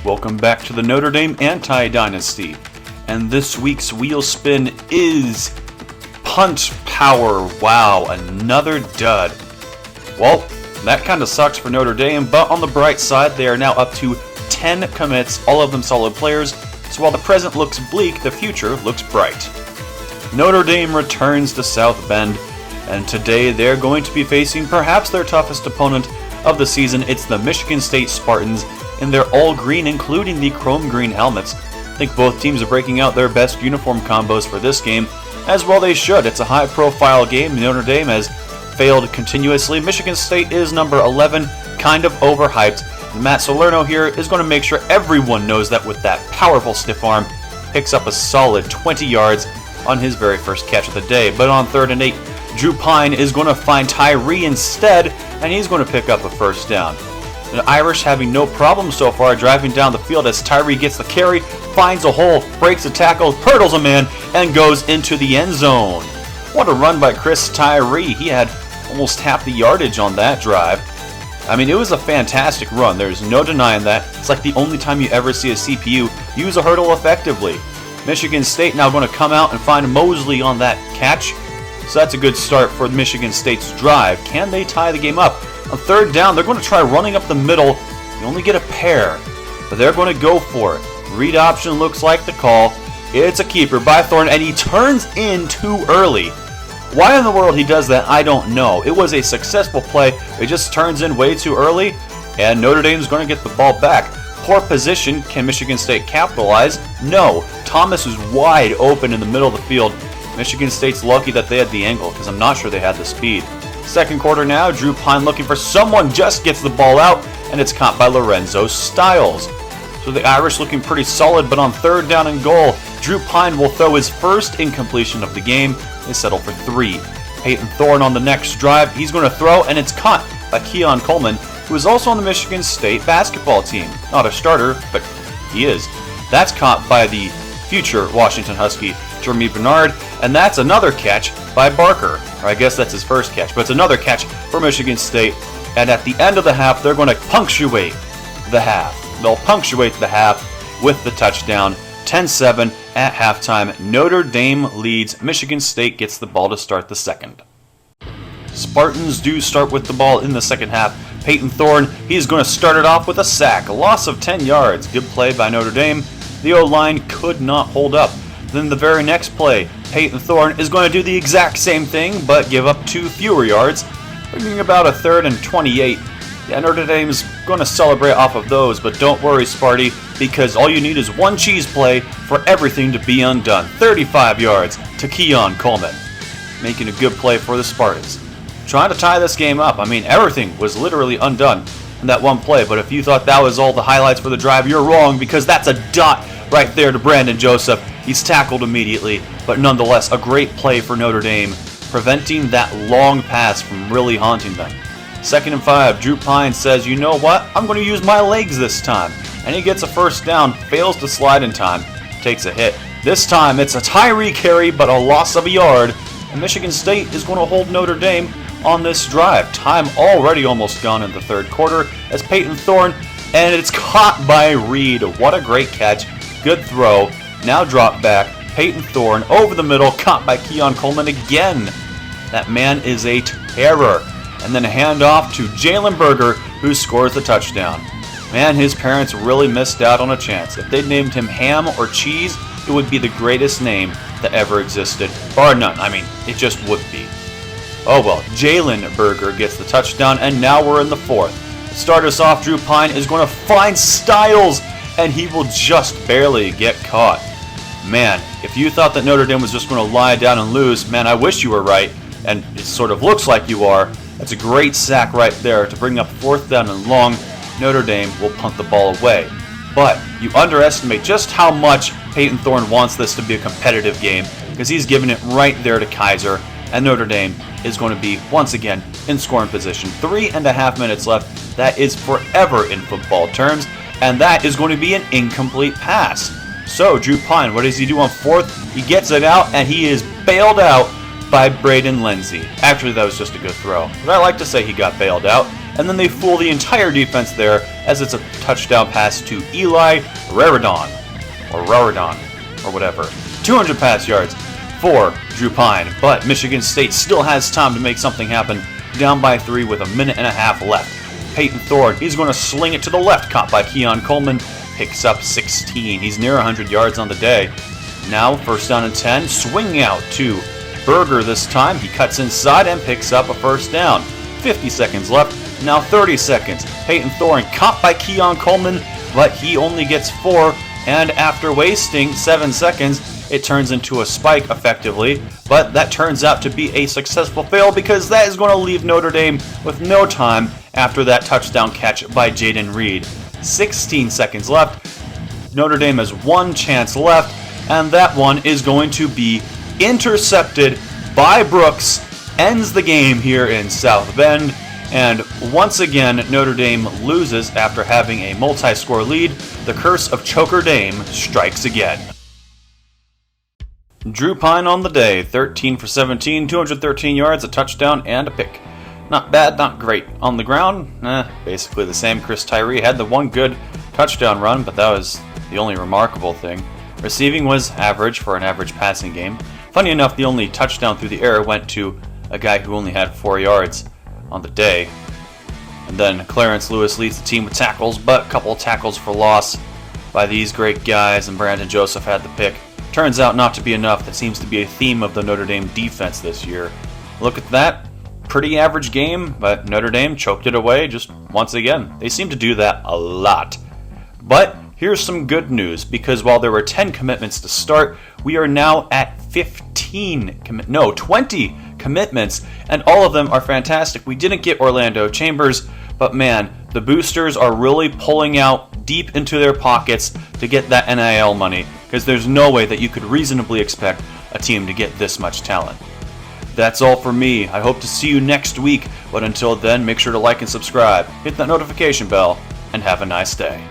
Welcome back to the Notre Dame Anti-Dynasty, and this week's wheel spin is punt power. Wow, another dud. Well, that kind of sucks for Notre Dame, but on the bright side, they are now up to 10 commits, all of them solid players, so while the present looks bleak, the future looks bright. Notre Dame returns to South Bend, and today they're going to be facing perhaps their toughest opponent of the season. It's the Michigan State Spartans in their all-green, including the chrome-green helmets. I think both teams are breaking out their best uniform combos for this game, as well they should. It's a high-profile game. Notre Dame has failed continuously. Michigan State is number 11, kind of overhyped. And Matt Salerno here is going to make sure everyone knows that with that powerful stiff arm, picks up a solid 20 yards on his very first catch of the day. But on 3rd and 8, Drew Pine is going to find Tyree instead, and he's going to pick up a first down. The Irish having no problem so far driving down the field as Tyree gets the carry, finds a hole, breaks a tackle, hurdles a man, and goes into the end zone. What a run by Chris Tyree. He had almost half the yardage on that drive. I mean, it was a fantastic run. There's no denying that. It's like the only time you ever see a CPU use a hurdle effectively. Michigan State now going to come out and find Mosley on that catch. So that's a good start for Michigan State's drive. Can they tie the game up? On 3rd down, they're going to try running up the middle. You only get a pair, but they're going to go for it. Read option looks like the call. It's a keeper by Thorne, and he turns in too early. Why in the world he does that, I don't know. It was a successful play. It just turns in way too early, and Notre Dame's going to get the ball back. Poor position. Can Michigan State capitalize? No. Thomas is wide open in the middle of the field. Michigan State's lucky that they had the angle, because I'm not sure they had the speed. Second quarter now, Drew Pine looking for someone, just gets the ball out, and it's caught by Lorenzo Styles. So the Irish looking pretty solid, but on 3rd down and goal, Drew Pine will throw his first incompletion of the game. They settle for 3. Peyton Thorne on the next drive, he's going to throw, and it's caught by Keon Coleman, who is also on the Michigan State basketball team. Not a starter, but he is. That's caught by the future Washington Husky, Jeremy Bernard, and that's another catch by Barker. Or I guess that's his first catch, but it's another catch for Michigan State. And at the end of the half, they're going to punctuate the half. They'll punctuate the half with the touchdown. 10-7 at halftime. Notre Dame leads. Michigan State gets the ball to start the second. Spartans do start with the ball in the second half. Peyton Thorne, he's going to start it off with a sack. A loss of 10 yards. Good play by Notre Dame. The O-line could not hold up. Then the very next play, Peyton Thorne is going to do the exact same thing, but give up 2 fewer yards, bringing about a 3rd and 28. Yeah, Notre Dame's going to celebrate off of those, but don't worry, Sparty, because all you need is one cheese play for everything to be undone. 35 yards to Keon Coleman, making a good play for the Spartans. Trying to tie this game up. I mean, everything was literally undone in that one play, but if you thought that was all the highlights for the drive, you're wrong, because that's a dot right there to Brandon Joseph. He's tackled immediately, but nonetheless, a great play for Notre Dame, preventing that long pass from really haunting them. 2nd and 5, Drew Pine says, you know what, I'm going to use my legs this time. And he gets a first down, fails to slide in time, takes a hit. This time, it's a Tyree carry, but a loss of a yard. And Michigan State is going to hold Notre Dame on this drive. Time already almost gone in the 3rd quarter as Peyton Thorne, and it's caught by Reed. What a great catch. Good throw. Now drop back. Peyton Thorne over the middle, caught by Keon Coleman again. That man is a terror. And then a handoff to Jalen Berger, who scores the touchdown. Man, his parents really missed out on a chance. If they'd named him Ham or Cheese, it would be the greatest name that ever existed. Bar none. I mean, it just would be. Oh well, Jalen Berger gets the touchdown, and now we're in the 4th. To start us off, Drew Pine is going to find Styles, and he will just barely get caught. Man, if you thought that Notre Dame was just going to lie down and lose, man, I wish you were right, and it sort of looks like you are. That's a great sack right there to bring up 4th down and long. Notre Dame will punt the ball away. But you underestimate just how much Peyton Thorne wants this to be a competitive game, because he's giving it right there to Kaiser, and Notre Dame is going to be, once again, in scoring position. 3.5 minutes left. That is forever in football terms, and that is going to be an incomplete pass. So, Drew Pine, what does he do on 4th? He gets it out, and he is bailed out by Braden Lindsey. Actually, that was just a good throw, but I like to say he got bailed out, and then they fool the entire defense there as it's a touchdown pass to Eli Raridon, or whatever. 200 pass yards for Drew Pine, but Michigan State still has time to make something happen, down by 3 with a minute and a half left. Peyton Thorne, he's going to sling it to the left, caught by Keon Coleman, picks up 16. He's near 100 yards on the day. Now, first down and 10, swing out to Berger this time. He cuts inside and picks up a first down. 50 seconds left, now 30 seconds. Peyton Thorne caught by Keon Coleman, but he only gets 4, and after wasting 7 seconds, it turns into a spike effectively, but that turns out to be a successful fail because that is going to leave Notre Dame with no time after that touchdown catch by Jaden Reed. 16 seconds left. Notre Dame has one chance left, and that one is going to be intercepted by Brooks. Ends the game here in South Bend, and once again Notre Dame loses after having a multi-score lead. The curse of Choker Dame strikes again. Drew Pine on the day, 13 for 17, 213 yards, a touchdown, and a pick. Not bad, not great. On the ground, basically the same. Chris Tyree had the one good touchdown run, but that was the only remarkable thing. Receiving was average for an average passing game. Funny enough, the only touchdown through the air went to a guy who only had 4 yards on the day. And then Clarence Lewis leads the team with tackles, but a couple of tackles for loss by these great guys, and Brandon Joseph had the pick. Turns out not to be enough. That seems to be a theme of the Notre Dame defense this year. Look at that. Pretty average game, but Notre Dame choked it away just once again. They seem to do that a lot. But here's some good news, because while there were 10 commitments to start, we are now at 20 commitments, and all of them are fantastic. We didn't get Orlando Chambers, but man, the boosters are really pulling out deep into their pockets to get that NIL money, because there's no way that you could reasonably expect a team to get this much talent. That's all for me. I hope to see you next week, but until then, make sure to like and subscribe, hit that notification bell, and have a nice day.